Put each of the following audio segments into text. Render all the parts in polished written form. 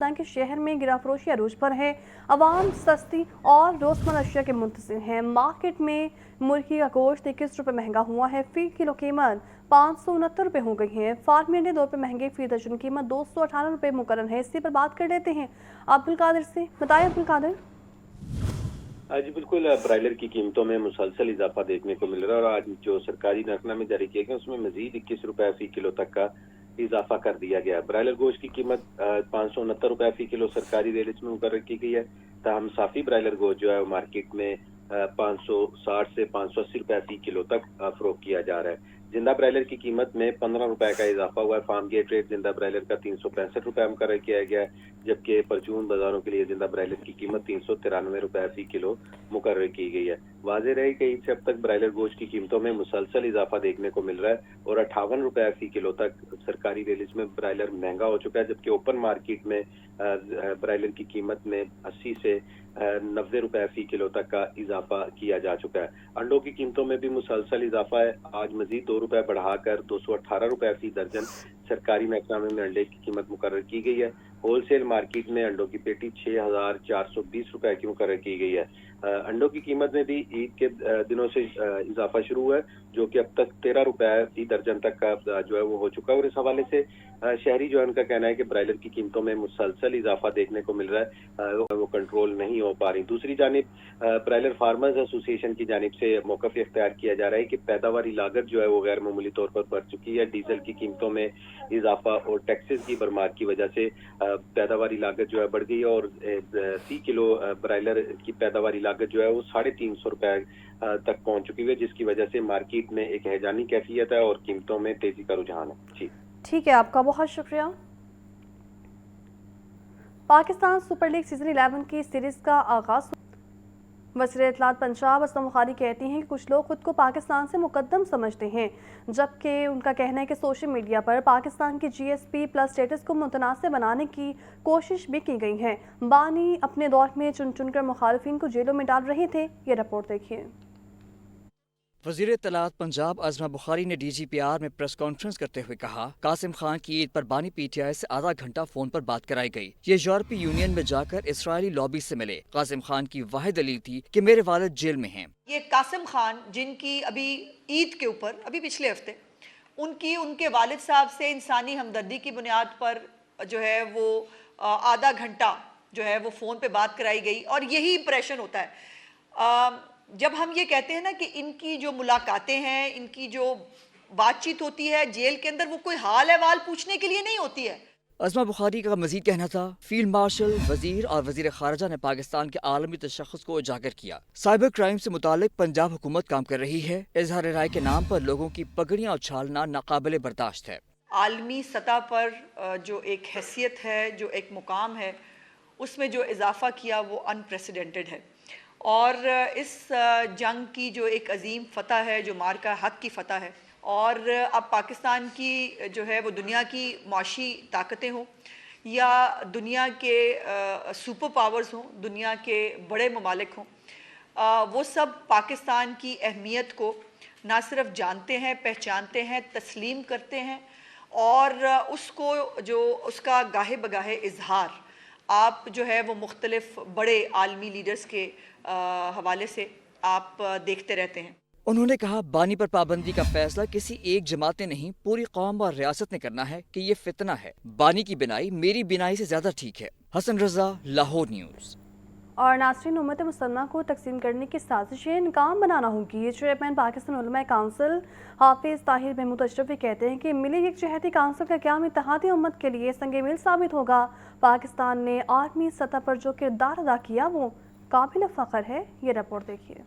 کہ شہر میں گرا فروشی عروج پر ہے، عوام سستی اور روزمرہ اشیاء کے منتظر ہیں۔ مارکیٹ میں مرغی کا گوشت 21 روپے مہنگا ہوا ہے، فی کلو قیمت 569 روپے ہو گئی ہے۔ فارمی انڈے 2 روپے مہنگے، فی درجن قیمت 218 روپے مقرر ہے۔ اسی پر بات کر لیتے ہیں عبدالقادر سے۔ بتائیں عبدالقادر۔ جی بالکل، برائلر کی قیمتوں میں مسلسل اضافہ دیکھنے کو مل رہا ہے اور آج جو سرکاری نقطہ جاری کیا گیا اس میں مزید 21 روپے فی کلو تک کا اضافہ کر دیا گیا۔ برائلر گوشت کی قیمت 569 روپے فی کلو سرکاری ریٹ میں مقرر کی گئی ہے، تاہم صافی برائلر گوشت جو ہے وہ مارکیٹ میں 560 سے 580 روپے فی کلو تک فروخت کیا جا رہا ہے۔ زندہ برائلر کی قیمت میں 15 روپے کا اضافہ ہوا ہے۔ فارم گیٹ ریٹ زندہ برائلر کا 365 روپے مقرر کیا گیا ہے، جبکہ پرچون بازاروں کے لیے زندہ برائلر کی قیمت 393 روپے فی کلو مقرر کی گئی ہے۔ واضح رہے کہ عید سے اب تک برائلر گوشت کی قیمتوں میں مسلسل اضافہ دیکھنے کو مل رہا ہے اور 58 روپے فی کلو تک سرکاری ریلز میں برائلر مہنگا ہو چکا ہے، جبکہ اوپن مارکیٹ میں برائلر کی قیمت میں 80 سے 90 روپے فی کلو تک کا اضافہ کیا جا چکا ہے۔ انڈوں کی قیمتوں میں بھی مسلسل اضافہ ہے، آج مزید 2 روپے بڑھا کر 218 روپے فی درجن سرکاری محکمے میں انڈے کی قیمت مقرر کی گئی ہے۔ ہول سیل مارکیٹ میں انڈوں کی پیٹی 6420 روپے کی مقرر کی گئی ہے۔ انڈوں کی قیمت میں بھی عید کے دنوں سے اضافہ شروع ہوا ہے، جو کہ اب تک 13 روپے فی درجن تک کا جو ہے وہ ہو چکا ہے، اور اس حوالے سے شہری جو ہے ان کا کہنا ہے کہ برائلر کی قیمتوں میں مسلسل اضافہ دیکھنے کو مل رہا ہے، وہ کنٹرول نہیں ہو پا رہی۔ دوسری جانب برائلر فارمرز ایسوسی ایشن کی جانب سے موقف اختیار کیا جا رہا ہے کہ پیداواری لاگت جو ہے وہ غیر معمولی طور پر بڑھ چکی ہے۔ ڈیزل کی قیمتوں میں اضافہ اور ٹیکسز کی برمار کی وجہ سے پیداواری لاگت جو ہے بڑھ گئی ہے، اور فی کلو برائلر کی پیداواری لاگت جو ہے وہ 350 روپے تک پہنچ چکی ہے، جس کی وجہ سے مارکیٹ میں ایک ہیجانی کیفیت ہے اور قیمتوں میں تیزی کا رجحان ہے۔ جی ٹھیک ہے، آپ کا بہت شکریہ۔ پاکستان سپر لیگ سیزن 11 کی سیریز کا آغاز۔ وزیر اطلاعات پنجاب اسما بخاری کہتی ہیں کہ کچھ لوگ خود کو پاکستان سے مقدم سمجھتے ہیں، جبکہ ان کا کہنا ہے کہ سوشل میڈیا پر پاکستان کی جی ایس پی پلس سٹیٹس کو متنازع بنانے کی کوشش بھی کی گئی ہے۔ بانی اپنے دور میں چن چن کر مخالفین کو جیلوں میں ڈال رہے تھے۔ یہ رپورٹ دیکھیے۔ وزیر اطلاعات پنجاب اسما بخاری نے ڈی جی پی آر میں پریس کانفرنس کرتے ہوئے کہا، قاسم خان کی عید پر بانی پی ٹی آئی سے آدھا گھنٹہ فون پر بات کرائی گئی۔ یہ یورپی یونین میں جا کر اسرائیلی لابی سے ملے۔ قاسم خان کی واحد دلیل تھی کہ میرے والد جیل میں ہیں۔ یہ قاسم خان جن کی ابھی عید کے اوپر پچھلے ہفتے ان کے والد صاحب سے انسانی ہمدردی کی بنیاد پر جو ہے وہ آدھا گھنٹہ جو ہے وہ فون پہ بات کرائی گئی، اور یہی امپریشن ہوتا ہے جب ہم یہ کہتے ہیں نا کہ ان کی جو ملاقاتیں ہیں، ان کی جو بات چیت ہوتی ہے جیل کے اندر، وہ کوئی حال احوال پوچھنے کے لیے نہیں ہوتی ہے۔ اسما بخاری کا مزید کہنا تھا، فیلڈ مارشل، وزیر اور وزیر خارجہ نے پاکستان کے عالمی تشخص کو اجاگر کیا۔ سائبر کرائم سے متعلق پنجاب حکومت کام کر رہی ہے۔ اظہار رائے کے نام پر لوگوں کی پگڑیاں اچھالنا ناقابل برداشت ہے۔ عالمی سطح پر جو ایک حیثیت ہے، جو ایک مقام ہے، اس میں جو اضافہ کیا وہ انپریسیڈنٹڈ ہے، اور اس جنگ کی جو ایک عظیم فتح ہے، جو مارکہ حق کی فتح ہے، اور اب پاکستان کی جو ہے وہ دنیا کی معاشی طاقتیں ہوں یا دنیا کے سپر پاورز ہوں، دنیا کے بڑے ممالک ہوں، وہ سب پاکستان کی اہمیت کو نہ صرف جانتے ہیں، پہچانتے ہیں، تسلیم کرتے ہیں، اور اس کو جو اس کا گاہے بگاہے اظہار آپ جو ہے وہ مختلف بڑے عالمی لیڈرز کے حوالے سے آپ دیکھتے رہتے ہیں۔ انہوں نے کہا، بانی پر پابندی کا فیصلہ کسی ایک جماعت نے نہیں، پوری قوم اور ریاست نے کرنا ہے کہ یہ فتنہ ہے۔ بانی کی بینائی میری بینائی سے زیادہ ٹھیک ہے۔ حسن رضا، لاہور نیوز۔ اور ناظرین، امت مسلمہ کو تقسیم کرنے کی سازشیں ناکام بنانا ہوگی۔ چیئرمین پاکستان علماء کونسل حافظ طاہر محمود اشرفی کہتے ہیں کہ ملی یکجہتی کونسل کا قیام اتحادی امت کے لیے سنگ میل ثابت ہوگا۔ پاکستان نے عالمی سطح پر جو کردار ادا کیا وہ قابل فخر ہے۔ یہ رپورٹ دیکھیے۔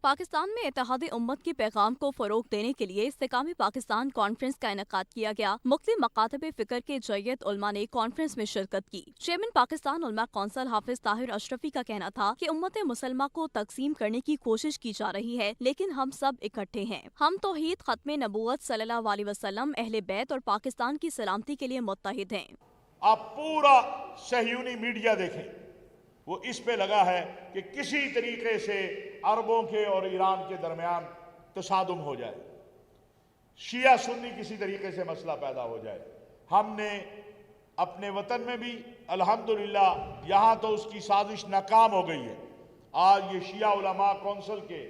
پاکستان میں اتحادی امت کے پیغام کو فروغ دینے کے لیے استحکام پاکستان کانفرنس کا انعقاد کیا گیا۔ مختلف مکاتب فکر کے جیت علماء نے کانفرنس میں شرکت کی۔ چیئرمین پاکستان علماء کونسل حافظ طاہر اشرفی کا کہنا تھا کہ امت مسلمہ کو تقسیم کرنے کی کوشش کی جا رہی ہے، لیکن ہم سب اکٹھے ہیں۔ ہم توحید، ختم نبوت صلی اللہ علیہ وسلم، اہل بیت اور پاکستان کی سلامتی کے لیے متحد ہیں۔ آپ پورا صہیونی میڈیا دیکھیں، وہ اس پہ لگا ہے کہ کسی طریقے سے عربوں کے اور ایران کے درمیان تصادم ہو جائے، شیعہ سنی کسی طریقے سے مسئلہ پیدا ہو جائے۔ ہم نے اپنے وطن میں بھی الحمدللہ یہاں تو اس کی سازش ناکام ہو گئی ہے. آج یہ شیعہ علماء کونسل کے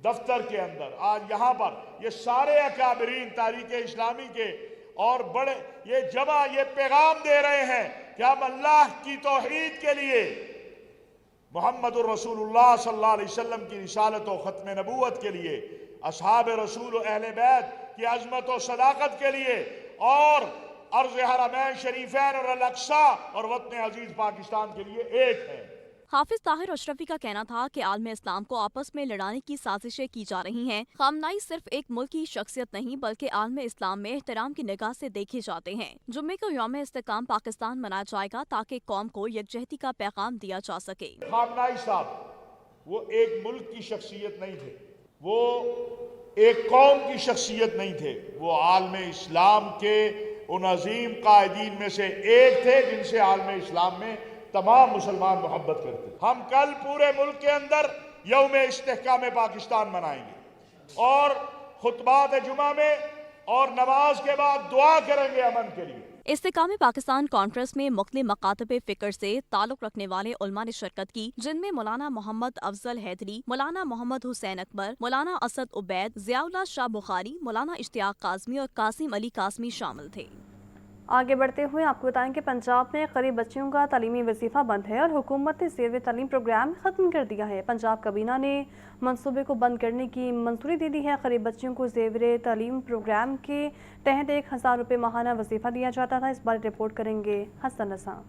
دفتر کے اندر آج یہاں پر یہ سارے اکابرین تاریخ اسلامی کے اور بڑے یہ جمع یہ پیغام دے رہے ہیں کہ ہم اللہ کی توحید کے لیے محمد الرسول اللہ صلی اللہ علیہ وسلم کی رسالت و ختم نبوت کے لیے اصحاب رسول و اہل بیت کی عظمت و صداقت کے لیے اور عرض حرمین شریفین اور الاقصی اور وطن عزیز پاکستان کے لیے ایک ہے. حافظ طاہر اشرفی کا کہنا تھا کہ عالم اسلام کو آپس میں لڑانے کی سازشیں کی جا رہی ہیں. خامنہئی صرف ایک ملک کی شخصیت نہیں بلکہ عالم اسلام میں احترام کی نگاہ سے دیکھے جاتے ہیں. جمعے کو یوم استحکام پاکستان منایا جائے گا تاکہ قوم کو یکجہتی کا پیغام دیا جا سکے. خامنہئی صاحب وہ ایک ملک کی شخصیت نہیں تھے, وہ ایک قوم کی شخصیت نہیں تھے, وہ عالم اسلام کے ان عظیم قائدین میں سے ایک تھے جن سے عالم اسلام میں تمام مسلمان محبت کرتے. ہم کل پورے ملک کے اندر یوم استحکام پاکستان منائیں گے اور خطبات جمعہ میں اور نماز کے بعد دعا کریں گے امن کے لیے. استحکام پاکستان کانفرنس میں مختلف مکاتب فکر سے تعلق رکھنے والے علماء نے شرکت کی, جن میں مولانا محمد افضل حیدری, مولانا محمد حسین اکبر, مولانا اسد عبید, ضیاء اللہ شاہ بخاری, مولانا اشتیاق کاظمی اور قاسم علی قاسمی شامل تھے. آگے بڑھتے ہوئے آپ کو بتائیں کہ پنجاب میں قریب بچیوں کا تعلیمی وظیفہ بند ہے اور حکومت نے زیر تعلیم پروگرام ختم کر دیا ہے. پنجاب کابینہ نے منصوبے کو بند کرنے کی منظوری دے دی ہے. قریب بچیوں کو زیر تعلیم پروگرام کے تحت 1000 روپے ماہانہ وظیفہ دیا جاتا تھا. اس بارے رپورٹ کریں گے حسن رضا.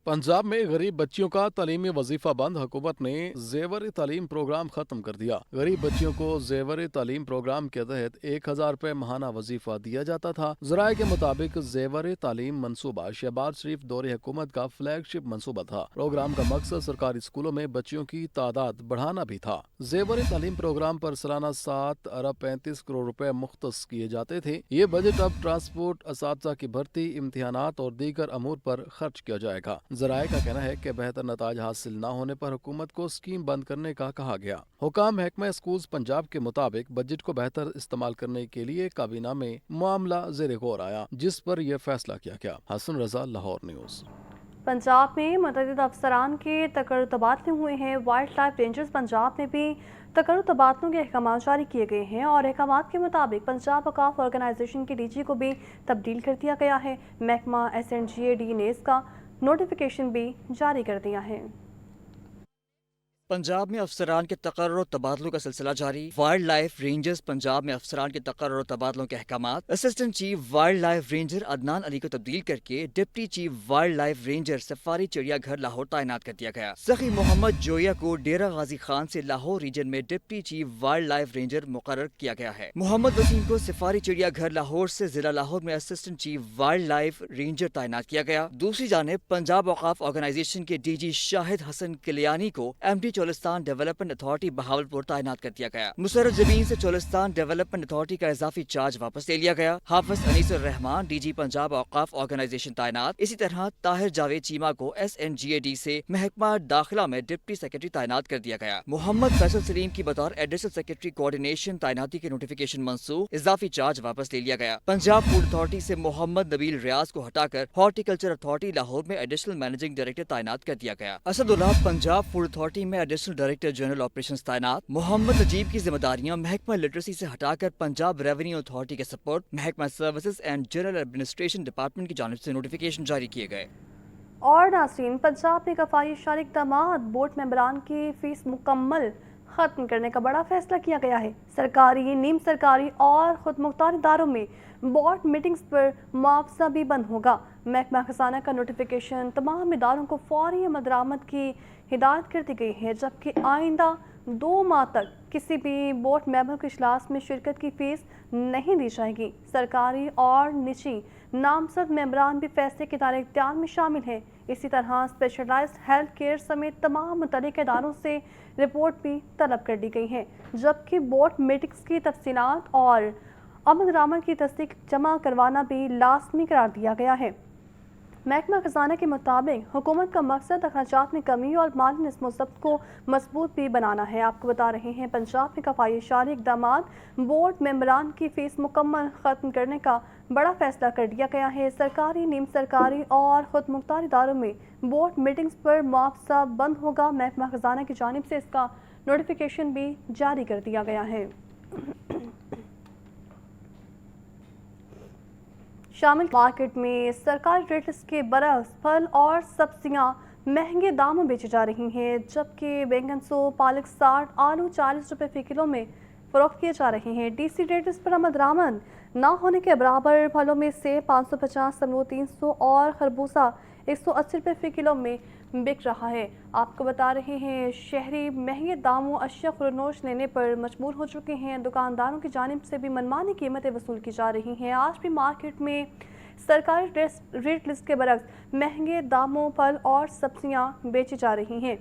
پنجاب میں غریب بچیوں کا تعلیمی وظیفہ بند. حکومت نے زیور تعلیم پروگرام ختم کر دیا. غریب بچیوں کو زیور تعلیم پروگرام کے تحت 1000 روپے ماہانہ وظیفہ دیا جاتا تھا. ذرائع کے مطابق زیور تعلیم منصوبہ شہباز شریف دور حکومت کا فلیگ شپ منصوبہ تھا. پروگرام کا مقصد سرکاری اسکولوں میں بچیوں کی تعداد بڑھانا بھی تھا. زیور تعلیم پروگرام پر سالانہ 7 ارب 35 کروڑ روپے مختص کیے جاتے تھے. یہ بجٹ اب ٹرانسپورٹ, اساتذہ کی بھرتی, امتحانات اور دیگر امور پر خرچ کیا جائے گا. ذرائع کا کہنا ہے کہ بہتر نتائج حاصل نہ ہونے پر حکومت کو اسکیم بند کرنے کا کہا گیا. حکام محکمہ اسکولز پنجاب کے مطابق بجٹ کو بہتر استعمال کرنے کے لیے کابینہ میں معاملہ زیر غور آیا, جس پر یہ فیصلہ کیا گیا. حسن رضا, لاہور نیوز. پنجاب میں متعدد افسران کے تقرر تبادلے ہوئے ہیں. وائلڈ لائف رینجرز پنجاب میں بھی تقرر تبادلوں کے احکامات جاری کیے گئے ہیں اور احکامات کے مطابق پنجاب اوقاف آرگنائزیشن کے ڈی جی کو بھی تبدیل کر دیا گیا ہے. محکمہ SNGAD نے اس کا نوٹیفیکیشن بھی جاری کر دیا ہے. پنجاب میں افسران کے تقرر و تبادلوں کا سلسلہ جاری. وائلڈ لائف رینجرز پنجاب میں افسران کے تقرر و تبادلوں کے احکامات. Assistant chief wildlife ranger Adnan Ali کو تبدیل کر کے deputy chief wildlife ranger safari چڑیا گھر لاہور تعینات کر دیا گیا. سخی محمد جویا کو ڈیرہ غازی خان سے لاہور ریجن میں deputy chief wildlife ranger مقرر کیا گیا ہے. محمد وسیم کو سفاری چڑیا گھر لاہور سے ضلع لاہور میں assistant chief wildlife ranger تعینات کیا گیا. دوسری جانب پنجاب اوقاف آرگنائزیشن کے ڈی جی شاہد حسن کلیانی کو MD Cholistan development authority Bahawalpur تعینات کر دیا گیا. مسرت زمین سے چولستان ڈیولپمنٹ اتھارٹی کا اضافی چارج واپس لے لیا گیا. حافظ انیس الرحمان ڈی جی پنجاب اوقاف آرگنائزیشن تعینات. اسی طرح طاہر جاوید چیمہ کو SNGAD سے محکمہ داخلہ میں ڈپٹی سیکرٹری تعینات کر دیا گیا. محمد فیصل سلیم کی بطور ایڈیشنل سیکرٹری کوآرڈینیشن تعیناتی کے نوٹیفیکیشن منسوخ. اضافی چارج واپس لے لیا گیا. پنجاب فوڈ اتھارٹی سے محمد نبیل ریاض کو ہٹا کر ہارٹیکلچر اتھارٹی لاہور میں ایڈیشنل مینیجنگ ڈائریکٹر تعینات کر دیا گیا. اسد اللہ پنجاب فوڈ اتھارٹی میں ایڈیشنل ڈائریکٹر جنرل آپریشنز تعینات. محمد نجیب کی ذمہ داریاں محکمہ لٹریسی سے ہٹا کر پنجاب ریونیو اتھارٹی کے سپورٹ, محکمہ services and general administration department کی جانب سے نوٹیفیکیشن جاری کیے گئے. اور ناظرین, پنجاب میں کفایت اشار اقدامات. بورڈ ممبران کی فیس مکمل ختم کرنے کا بڑا فیصلہ کیا گیا ہے. سرکاری, نیم سرکاری اور خود مختار اداروں میں بورڈ میٹنگز پر معاوضہ بھی بند ہوگا. محکمہ خزانہ کا نوٹیفیکیشن تمام اداروں کو فوری عمل درآمد کی ہدایت کر دی گئی ہے, جبکہ آئندہ 2 ماہ تک کسی بھی بورڈ ممبر کے اجلاس میں شرکت کی فیس نہیں دی جائے گی. سرکاری اور نجی نامزد ممبران بھی فیصلے کے دائرہ اختیار میں شامل ہیں. اسی طرح اسپیشلائزڈ ہیلتھ کیئر سمیت تمام متعلقہ اداروں سے رپورٹ بھی طلب کر دی گئی ہے, جبکہ بورڈ میٹنگز کی تفصیلات اور عمل درآمد کی تصدیق جمع کروانا بھی لازمی قرار دیا گیا ہے. محکمہ خزانہ کے مطابق حکومت کا مقصد اخراجات میں کمی اور مالی نظم و ضبط کو مضبوط بھی بنانا ہے. آپ کو بتا رہے ہیں پنجاب میں کفایت اشاری اقدامات. بورڈ ممبران کی فیس مکمل ختم کرنے کا बड़ा फैसला कर लिया गया है। सरकारी, नीम सरकारी और खुद मुख्तार इदारों में बोर्ड मीटिंग्स पर मुआवजा बंद होगा। महकमा खजाना की जानिब से इसका नोटिफिकेशन भी जारी कर दिया गया है। शामिल मार्केट में सरकारी रेट लिस्ट के बरक्स फल और सब्जियां महंगे दामों में बेची जा रही हैं, जबकि बैंगन 100, पालक 60, आलू 40 रुपए फी किलो में फरोख्त किए जा रहे हैं। डीसी रेट लिस्ट पर आमद ना होने के बराबर फलों में सेब 550, अमरूद 300 और खरबूजा 180 रुपए फी किलो में बिक रहा है। आपको बता रहे हैं, शहरी महंगे दामों अशिया खुरनोश लेने पर मजबूर हो चुके हैं। दुकानदारों की जानिब से भी मनमानी कीमतें वसूल की जा रही हैं। आज भी मार्केट में सरकारी रेट लिस्ट के बरक्स महंगे दामों फल और सब्जियां बेची जा रही हैं,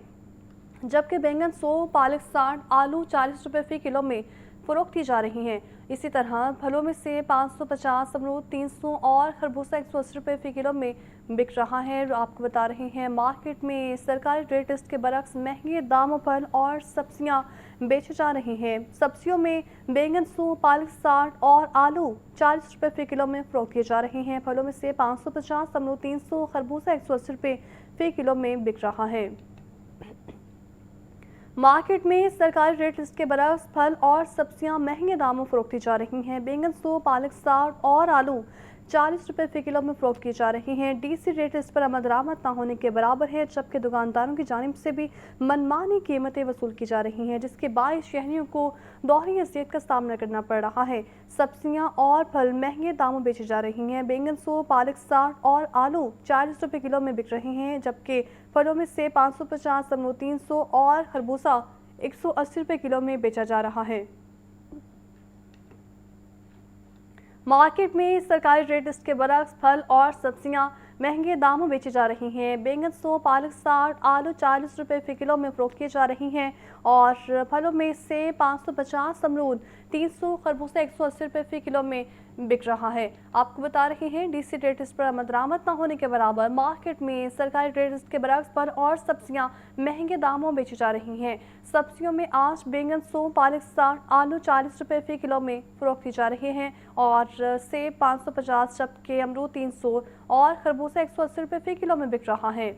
जबकि बैंगन 100, पालक 60, आलू 40 रुपए फी किलो में फरोख्त की जा रही हैं। इसी तरह फलों में से 550, अमरूद 300 और खरबूजा 180 रुपए फी किलो में बिक रहा है। आपको बता रहे हैं, मार्केट में सरकारी रेट लिस्ट के बरक्स महंगे दामों फल और सब्जियां बेचे जा रही हैं। सब्जियों में बैंगन 100, पालक 60 और आलू 40 रुपए फी किलो में फरोख्त किए जा रहे हैं। फलों में से 550, अमरूद 300, खरबूजा 180 रुपए फी किलो में बिक रहा है। मार्केट में सरकारी रेट लिस्ट के बरक्स फल और सब्जियां महंगे दामों फरोख्त की जा रही हैं। बैंगन 100, पालक 60 और आलू 40 रुपए फी किलो में फरोख्त की जा रही हैं। डीसी रेट लिस्ट पर आमद ना होने के बराबर है, जबकि दुकानदारों की जानिब से भी मनमानी कीमतें वसूल की जा रही हैं, जिसके बायस शहरियों को दोहरी अज़ियत का सामना करना पड़ रहा है। सब्जियां और फल महंगे दामों बेची जा रही हैं। बैंगन 100, पालक 60 और आलू 40 रुपए किलो में बिक रहे हैं, जबकि फलों में से 550, अमरूद 300 और खरबूजा 180 रुपए किलो में बेचा जा रहा है। मार्केट में सरकारी रेट लिस्ट के बरक्स फल और सब्जियां महंगे दामों बेची जा रही हैं। बैंगन 100, पालक 60, आलू 40 रुपए फी किलो में फरोख्त की जा रही हैं और फलों में से 550, अमरूद 300, खरबूजा 180 रुपए फी किलो में बिक रहा है। आपको बता रहे हैं, डीसी रेट लिस्ट पर आमद ना होने के बराबर मार्केट में सरकारी रेट लिस्ट के बरक्स फल और सब्जियां महंगे दामों बेची जा रही हैं। सब्जियों में आज बैंगन 100, पालक 60, आलू 40 रुपए फी किलो में फरोख्त की जा रहे हैं और सेब 550, जबकि अमरूद 300 और खरबूजा 180 रुपए फी किलो में बिक रहा है।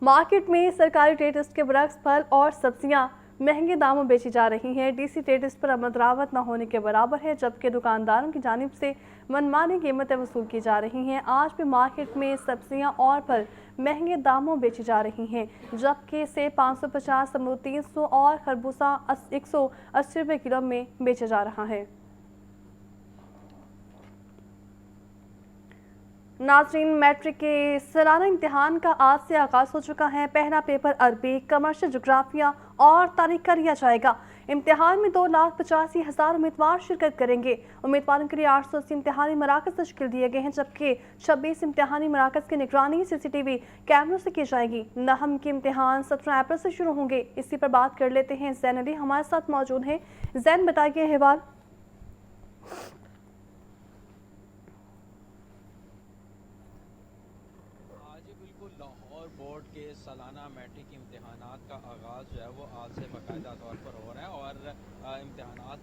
मार्केट में सरकारी रेट लिस्ट के बरक्स फल और सब्जियां महंगे दामों बेची जा रही हैं। डीसी रेट लिस्ट पर आमद ना होने के बराबर है, जबकि दुकानदारों की जानिब से मनमानी कीमतें वसूल की जा रही हैं। आज भी मार्केट में सब्जियां और फल महंगे दामों बेची जा रही हैं, जबकि सेब 550, अमरूद 300 और खरबूजा 180 रुपए किलो में बेचा जा रहा है। नाज़रीन, मैट्रिक के सालाना इम्तिहान का आज से आगाज़ हो चुका है। पहला पेपर अरबी, कमर्शियल, जोग्राफिया और तारीख का लिया जाएगा। इम्तिहान में 2,85,000 उम्मीदवार शिरकत करेंगे। उम्मीदवारों के लिए 880 इम्तिहानी मराकज़ तश्कील दिए गए हैं, जबकि 26 इम्तिहानी मराकज़ की निगरानी CCTV कैमरों से की जाएगी। नहम के इम्तिहान 17 अप्रैल से शुरू होंगे। इसी पर बात कर लेते हैं, ज़ैन अली हमारे साथ मौजूद हैं। ज़ैन, बताइए अहवाल। बोर्ड के सालाना मैट्रिक इम्तिहानात का आगाज़ जो है वो आज से बाकायदा तौर पर हो रहा है और इम्तिहानात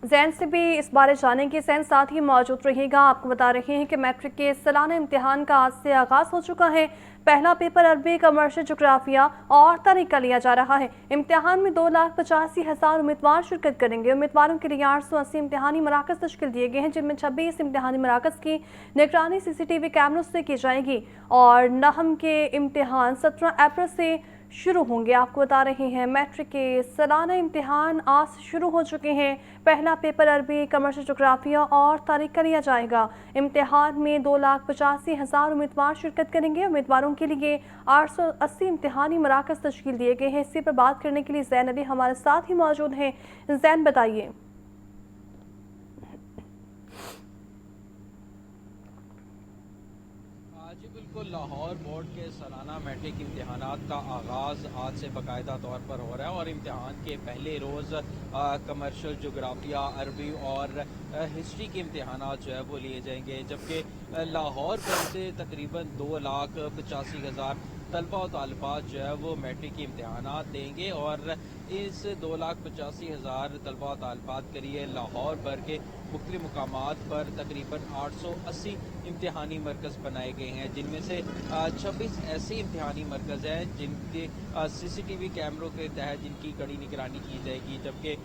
ज़ैन से भी इस बारे जानेंगे। ज़ैन साथ ही मौजूद रहिएगा। आपको बता रहे हैं कि मैट्रिक के सालाना इम्तिहान का आज से आगाज़ हो चुका है। पहला पेपर अरबी, कमर्शियल, जोग्राफिया और तारीख का लिया जा रहा है। इम्तिहान में 2,85,000 उम्मीदवार शिरकत करेंगे। उम्मीदवारों के लिए 880 इम्तिहानी मराकज़ तश्कील दिए गए हैं, जिनमें 26 इम्तिहानी मराकज़ की निगरानी CCTV कैमरों से की जाएगी और नहम के इम्तिहान 17 अप्रैल से शुरू होंगे। आपको बता रहे हैं, मैट्रिक के सालाना इम्तिहान आज से शुरू हो चुके हैं। पहला पेपर अरबी, कमर्शियल, जोग्राफिया और तारीख का लिया जाएगा। इम्तिहान में 2,85,000 उम्मीदवार शिरकत करेंगे। उम्मीदवारों के लिए 880 इम्तिहानी मराकज़ तश्कील दिए गए हैं। इसी पर बात करने के लिए ज़ैन अली हमारे साथ ही मौजूद हैं। ज़ैन, बताइए। बिल्कुल, लाहौर बोर्ड के सालाना मैट्रिक इम्तिहानात का आगाज़ आज से बाकायदा तौर पर हो रहा है और इम्तिहान के पहले रोज़ कमर्शियल, जोग्राफिया, अरबी और हिस्ट्री के इम्तिहानात जो है वो लिए जाएंगे, जबकि लाहौर बोर्ड से तकरीबन 2,85,000 तलबा और तालिबात जो है वो मैट्रिक के इम्तिहानात देंगे और इस 2,85,000 तलबा तालिबात के लिए लाहौर भर के मुख्तलिफ मुकामात पर तकरीबन 880 इम्तिहानी मरकज़ बनाए गए हैं, जिनमें से 26 ऐसे इम्तिहानी मरकज़ हैं जिनके CCTV कैमरों के तहत जिनकी कड़ी निगरानी की जाएगी, जबकि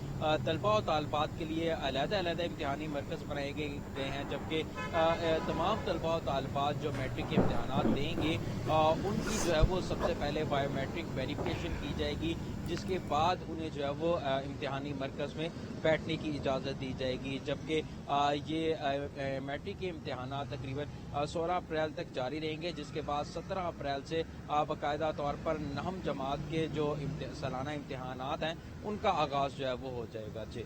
तलबा और तालिबात के लिए अलग-अलग इम्तिहानी मरकज़ बनाए गए हैं, जबकि तमाम तलबा और तालिबात जो मैट्रिक के इम्तिहानात देंगे उनकी जो है वो सबसे पहले बायोमेट्रिक वेरिफिकेशन की जाएगी, जिसके बाद उन्हें जो है वो इम्तिहानी मरकज़ में बैठने की इजाज़त दी जाएगी। जबकि ये मैट्रिक के इम्तिहानात तकरीबन 16 अप्रैल तक जारी रहेंगे, जिसके बाद 17 अप्रैल से बाकायदा तौर पर नहम जमात के जो सालाना इम्तिहानात हैं उनका आगाज़ जो है वो हो जाएगा। जी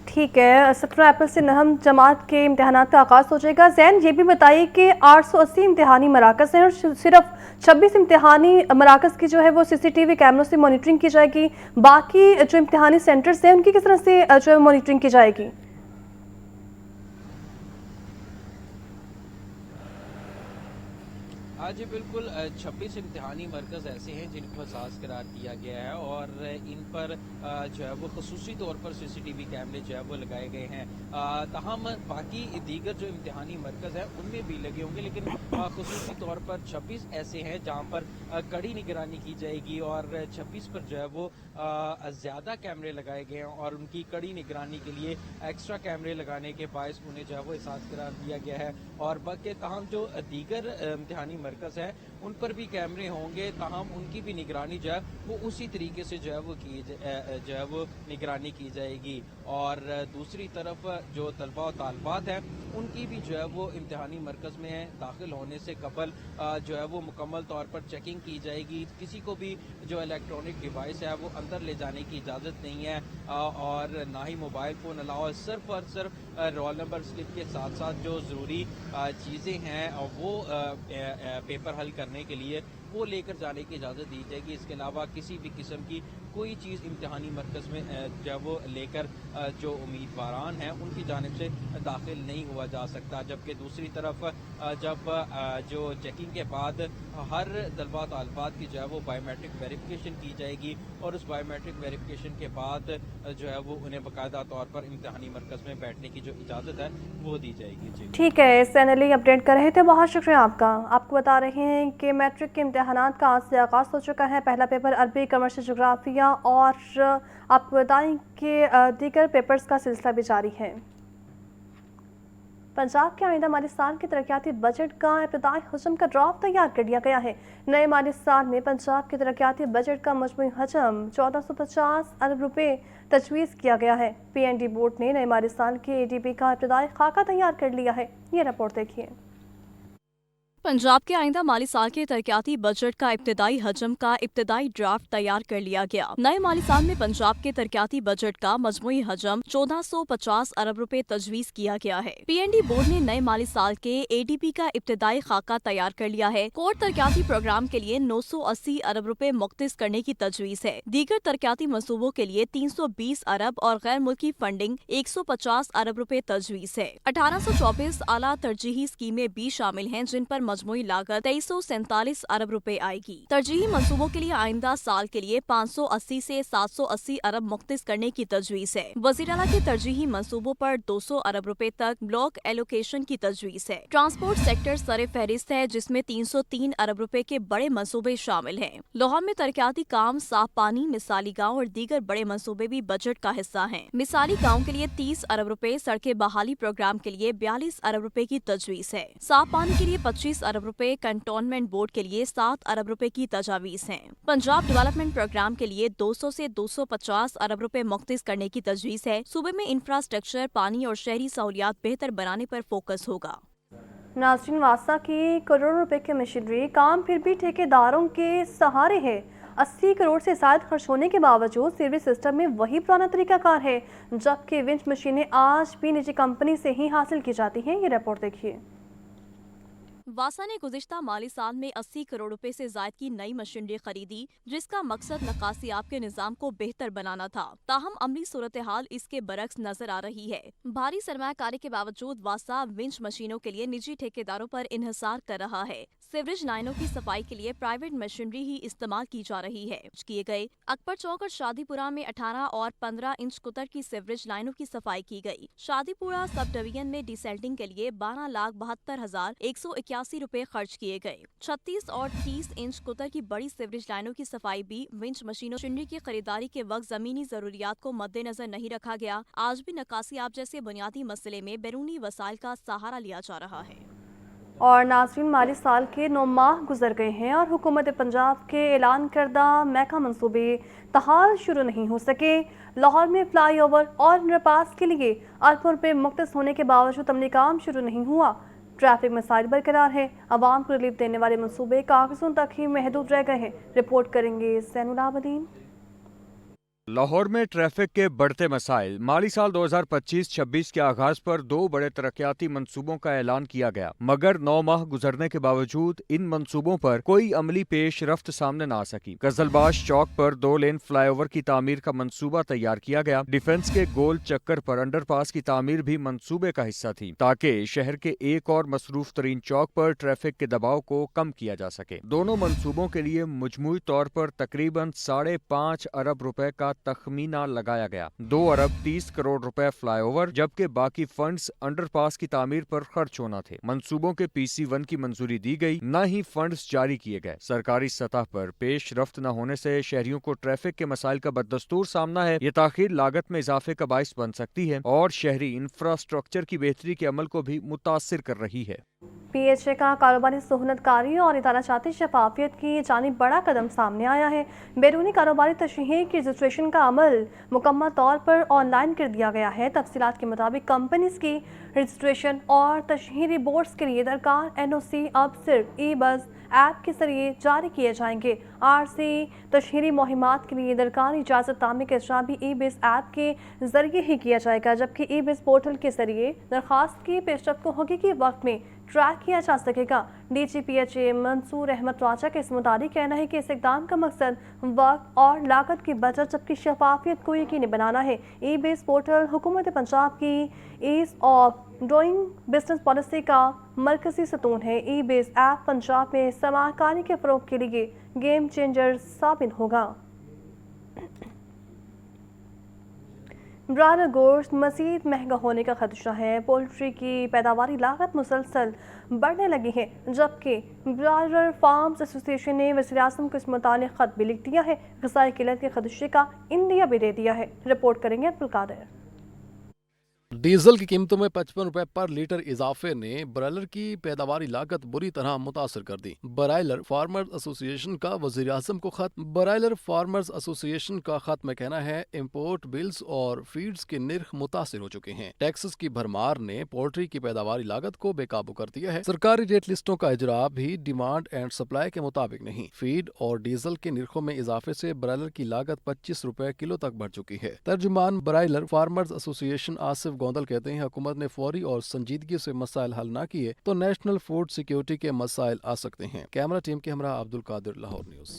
ठीक है, 17 अप्रैल से नहम जमात के इम्तिहानात का आगाज़ हो जाएगा। ज़ैन, ये भी बताइए कि 880 इम्तिहानी मराकज़ हैं और सिर्फ 26 इम्तिहानी मराकज़ की जो है वो CCTV कैमरों से मॉनिटरिंग की जाएगी, बाकी जो इम्तिहानी सेंटर्स हैं उनकी किस तरह से जो है मॉनिटरिंग की जाएगी? हाँ जी बिल्कुल, 26 इम्तिहानी मरकज़ ऐसे हैं जिनको हसास करार दिया गया है और इन पर जो है वो खसूसी तौर पर CCTV कैमरे जो है वो लगाए गए हैं। ताहम बाकी दीगर जो इम्तिहानी मरकज़ हैं उनमें भी लगे होंगे, लेकिन खसूसी तौर पर 26 ऐसे हैं जहाँ पर कड़ी निगरानी की जाएगी और 26 पर जो है वो ज़्यादा कैमरे लगाए गए हैं और उनकी कड़ी निगरानी के लिए एक्स्ट्रा कैमरे लगाने के बायस उन्हें जो है वो एहसास करार दिया गया है। और बाकी ताहम जो दीगर इम्तिहानी मरकज़ है उन पर भी कैमरे होंगे, ताहम उनकी भी निगरानी जो है वो उसी तरीके से जो है वो जो है वो निगरानी की जाएगी। और दूसरी तरफ जो तलबा और तालिबात हैं उनकी भी जो है वो इम्तिहानी मरकज़ में दाखिल होने से कबल जो है वो मुकम्मल तौर पर चेकिंग की जाएगी। किसी को भी जो इलेक्ट्रॉनिक डिवाइस है वो अंदर ले जाने की इजाज़त नहीं है और ना ही मोबाइल फ़ोन अलावा सिर्फ और सिर्फ रोल नंबर स्लिप के साथ साथ जो ज़रूरी चीज़ें हैं वो पेपर हल करने के लिए वो लेकर जाने की इजाज़त दी जाएगी। इसके अलावा किसी भी किस्म की कोई चीज़ इम्तिहानी मरकज़ में जब वो लेकर जो उम्मीदवारान हैं उनकी जानिब से दाखिल नहीं हुआ जा सकता। जबकि दूसरी तरफ जब जो चेकिंग के बाद हर तलबा तालिबात की जो है वो बायोमेट्रिक वेरिफिकेशन की जाएगी और उस बायोमेट्रिक वेरिफिकेशन के बाद जो है वो उन्हें बाकायदा तौर पर इम्तिहानी मरकज़ में बैठने की जो इजाज़त है वो दी जाएगी। जी ठीक है, इस चैनल अपडेट कर रहे थे, बहुत शुक्रिया आपका। आपको बता रहे हैं कि मैट्रिक के इम्तिहानात का आज से आगाज़ हो चुका है। पहला पेपर अरबी, कमर्शियल जोग्राफिया और आपको बताएं कि दीगर पेपर्स का सिलसिला भी जारी है। पंजाब के आइंदा माली साल के तरक्याती बजट का इब्तिदाई हजम का ड्राफ्ट तैयार कर लिया गया है। नए माली साल में पंजाब के तरक्याती बजट का मजमूई हजम 1450 अरब रुपए तजवीज़ किया गया है। PND बोर्ड ने नए माली साल के ADB का इब्तिदाई खाका तैयार कर लिया है। ये रिपोर्ट देखिए। पंजाब के आइंदा माली साल के तरक्याती बजट का इब्तिदाई हजम का इब्तिदाई ड्राफ्ट तैयार कर लिया गया। नए माली साल में पंजाब के तरक्याती बजट का मजमूई हजम 1450 अरब रुपए तजवीज़ किया गया है। PND बोर्ड ने नए माली साल के ADB का इब्तिदाई खाका तैयार कर लिया है। कोर तरक्याती प्रोग्राम के लिए 980 अरब रुपए मुख्तिस करने की तजवीज़ है। दीगर तरक्याती मनसूबों के लिए 320 अरब और गैर मुल्की फंडिंग 150 अरब रुपए तजवीज़ है। 1824 आला तरजीही स्कीमें भी शामिल हैं, जिन पर मजमूई लागत 2347 अरब रुपए आएगी। तरजीही मंसूबों के लिए आइंदा साल के लिए 580 से 780 अरब मुख्तिस करने की तजवीज़ है। वज़ीर-ए-आला के तरजीही मंसूबों पर 200 अरब रुपए तक ब्लॉक एलोकेशन की तजवीज़ है। ट्रांसपोर्ट सेक्टर सरे फहरिस्त है, जिसमें 303 अरब रुपए के बड़े मंसूबे शामिल हैं। लाहौर में तरक्याती काम, साफ पानी, मिसाली गाँव और दीगर बड़े मंसूबे भी बजट का हिस्सा हैं। मिसाली गाँव के लिए 30 अरब रुपए, सड़कें बहाली प्रोग्राम के लिए 42 अरब रुपए की तजवीज़ है। साफ पानी के लिए 25 अरब रुपए, कंटोनमेंट बोर्ड के लिए 7 अरब रुपए की तजावीज़ हैं। पंजाब डेवलपमेंट प्रोग्राम के लिए 200 से 250 अरब रुपए मुख्तिस करने की तजवीज़ है। सूबे में इंफ्रास्ट्रक्चर, पानी और शहरी सहूलियात बेहतर बनाने पर फोकस होगा। नाज़रीन, वासा की करोड़ों रुपए की मशीनरी काम फिर भी ठेकेदारों के सहारे है। 80 करोड़ से ज़ायद खर्च होने के बावजूद सीवरेज सिस्टम में वही पुराना तरीकाकार है, जबकि विंच मशीनें आज भी निजी कंपनी से ही हासिल की जाती हैं। ये रिपोर्ट देखिए। वासा ने गुज़िश्ता माली साल में 80 करोड़ रुपए से ज़ायद की नई मशीनरी खरीदी, जिसका मकसद नक्कासियाब के निज़ाम को बेहतर बनाना था। ताहम अमली सूरत हाल इसके बरक्स नजर आ रही है। भारी सरमायाकारी के बावजूद वासा विंच मशीनों के लिए निजी ठेकेदारों पर इन्हिसार कर रहा है। सीवरेज लाइनों की सफाई के लिए प्राइवेट मशीनरी ही इस्तेमाल की जा रही है। किए गए अकबर चौक और शादीपुरा में 18 और 15 इंच कुतर की सीवरेज लाइनों की सफाई की गई। शादीपुरा सब डिवीजन में डिसेल्टिंग के लिए 12,72,181 रुपए खर्च किए गए। 36 और 30 इंच कुतर की बड़ी सीवरेज लाइनों की सफाई भी विंच मशीनरी की खरीदारी के वक्त जमीनी जरूरियात को मद्देनजर नहीं रखा गया। आज भी नक्कासियाब जैसे बुनियादी मसले में बैरूनी वसाइल का सहारा लिया जा रहा है। और नाज़रीन, माली साल के 9 माह गुजर गए हैं और हुकूमत पंजाब के ऐलान करदा महका मंसूबे तहाल शुरू नहीं हो सके। लाहौर में फ्लाई ओवर और अंडरपास के लिए अरबों रुपये मुख्तस होने के बावजूद अमली काम शुरू नहीं हुआ। ट्रैफिक मसाइल बरकरार है। आवाम को रिलीफ देने वाले मंसूबे कागजों तक ही महदूद रह गए हैं। रिपोर्ट करेंगे सैनुल आबदीन। लाहौर में ट्रैफिक के बढ़ते मसाइल। माली साल 2025-26 के आगाज पर 2 बड़े तरक्याती मंसूबों का ऐलान किया गया, मगर 9 माह गुजरने के बावजूद इन मंसूबों पर कोई अमली पेश रफ्त सामने न आ सकी। गजलबाश चौक पर 2 लेन फ्लाईओवर की तामीर का मंसूबा तैयार किया गया। डिफेंस के गोल चक्कर पर अंडरपास की तामीर भी मंसूबे का हिस्सा थी, ताकि शहर के एक और मसरूफ तरीन चौक पर ट्रैफिक के दबाव को कम किया जा सके। दोनों मंसूबों के लिए मजमूई तौर पर तकरीबन 5.5 अरब रुपए का तखमीना लगाया गया। 2 अरब 30 करोड़ रुपए फ्लाईओवर, जबकि बाकी फंड्स अंडरपास की तामीर पर खर्च होना थे। मंसूबों के PC1 की मंजूरी दी गई, न ही फंड्स जारी किए गए। सरकारी सतह पर पेश रफ्त न होने से शहरियों को ट्रैफिक के मसाइल का बदस्तूर सामना है। ये ताखीर लागत में इजाफे का बाइस बन सकती है और शहरी इंफ्रास्ट्रक्चर की बेहतरी के अमल को भी मुतासिर कर रही है। PHA का कारोबारी सहूलतकारी और इदाराचाती शफाफियत की जानिब बड़ा कदम सामने आया है। बैरूनी कारोबारी तशहीह की रजिस्ट्रेशन का अमल मुकम्मल तौर पर ऑनलाइन कर दिया गया है। तफसीलात के मुताबिक कंपनीज की रजिस्ट्रेशन और तशहीह रिपोर्ट्स के लिए दरकार NOC अब सिर्फ ई-बज़ ऐप के जरिए जारी किए जाएंगे। RC तशहीरी मुहिमात के लिए दरकार इजाज़त नामे का इजरा भी ई-बिज़ ऐप के जरिए ही किया जाएगा, जबकि ई-बिज़ पोर्टल के जरिए दरखास्त की पेशरफ्त को हकीकी वक्त में ट्रैक किया जा सकेगा। DG PHA मंसूर अहमद राजा के इस मुताबिक कहना है कि इस इक़दाम का मकसद वक्त और लागत की बचत जबकि शफाफियत को यकीनी बनाना है। ई-बिज़ पोर्टल हुकूमत पंजाब की ease of doing business policy का मरकजी सतून है। ई-बिज़ ऐप पंजाब में सरमाकारी के फ़रोग के लिए गेम चेंजर साबित होगा। ब्रायलर गोश्त मज़ीद महंगा होने का खदशा है। पोल्ट्री की पैदावारी लागत मुसलसल बढ़ने लगी है, जबकि ब्रायलर फार्म्स एसोसिएशन ने वज़ीर-ए-आज़म को इस मुतालिक ख़त भी लिख दिया है। ग़िज़ाई किल्लत के खदशे का इंदिया भी दे दिया है। रिपोर्ट करेंगे अब्दुल कादिर। डीजल की कीमतों में 55 रुपए पर लीटर इजाफे ने ब्रायलर की पैदावारी लागत बुरी तरह मुतासर कर दी। ब्रायलर फार्मर्स एसोसिएशन का वज़ीर आज़म को खत। ब्रायलर फार्मर्स एसोसिएशन का खत में कहना है इम्पोर्ट बिल्स और फीड्स के निर्ख मुतासर हो चुके हैं। टैक्सेस की भरमार ने पोल्ट्री की पैदावारी लागत को बेकाबू कर दिया है। सरकारी रेट लिस्टों का इजरा भी डिमांड एंड सप्लाई के मुताबिक नहीं। फीड और डीजल के निर्खों में इजाफे से ब्रायलर की लागत 25 रुपए किलो तक बढ़ चुकी है। तर्जुमान broiler farmers association Asif Gondal कहते हैं हुकूमत ने फौरी और संजीदगी से मसाइल हल न किए तो नेशनल फूड सिक्योरिटी के मसाइल आ सकते हैं। कैमरा टीम के हमरा अब्दुल कादिर, लाहौर न्यूज़।